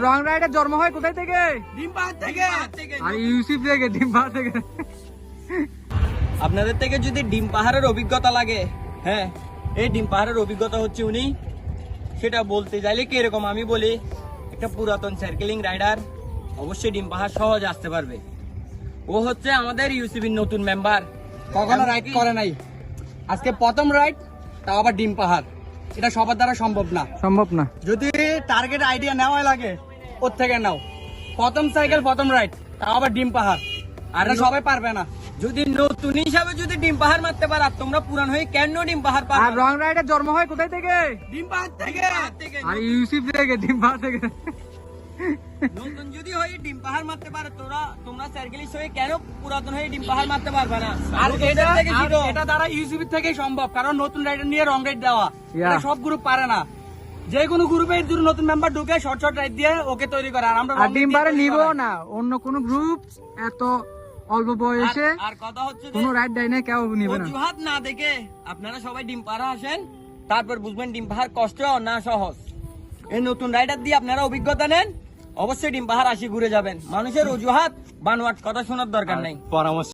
রং রাইডের জন্ম হয় কোথায় থেকে? ডিম পাহাড় থেকে। আর ইউসুফ থেকে, ডিম পাহাড় থেকে। আপনাদের থেকে যদি ডিম পাহাড়ের অভিজ্ঞতা লাগে, হ্যাঁ এই ডিম পাহাড়ের অভিজ্ঞতা হচ্ছে উনি, সেটা বলতে চাইলে কি এরকম আমি বলি, একটা পুরাতন সাইকেলিং রাইডার অবশ্যই ডিম পাহাড় সহজে আসতে পারবে। ও হচ্ছে আমাদের ইউসিবির নতুন মেম্বার, কখনো রাইড করে নাই, আজকে প্রথম রাইড, তাও আবার ডিম পাহাড়। এটা সবার দ্বারা সম্ভব না। সম্ভব না। যদি টার্গেট আইডিয়া নেওয়া লাগে ওর থেকে নাও। প্রথম সাইকেল, প্রথম রাইড, তাও আবার ডিম পাহাড়। আর এটা সবাই পারবে না। যদি নতুন হিসাবে যদি ডিম পাহাড় মারতে পারো, আর তোমরা পুরান হয়ে কেন ডিম পাহাড় আর পারো? রং রাইডের জন্ম হয় কোথায় থেকে? ডিম পাহাড় থেকে। আর ইউসুফ থেকে, ডিম পাহাড় থেকে। নতুন যদি হয়ে ডিম পাহাড় মারতে পারো, তোমরা সাইকেলিস্ট হয়ে কেন পুরাতন হয়ে ডিম পাহাড় মারতে পারবে না? আর এটার থেকে শিখো। এটা দ্বারা ইউসিবি থেকেই সম্ভব, কারণ নতুন রাইডার নিয়ে রং রাইড দেওয়া এটা সব গ্রুপ পারে না। যে কোনো গ্রুপে যদি নতুন মেম্বার ঢুকে শর্ট শর্ট রাইড দিয়ে ওকে তৈরি করে, আর আমরা আর ডিম পাহাড়ে নিব না অন্য কোন গ্রুপ, এত অল্প বয়সে আর কথা হচ্ছে যে কোন রাইড দেয় না, কেউ নিবে না। অজুহাত না দেখে আপনারা সবাই ডিম পাহাড় আসেন, তারপর বুঝবেন ডিম পাহাড় কষ্ট না সহজ। এই নতুন রাইডার দিয়ে আপনারা অভিজ্ঞতা নেন, অবশ্যই ডিম পাহাড় আসি ঘুরে যাবেন। মানুষের অজুহাত বানোয়াট কথা শোনার দরকার নেই। পরামর্শ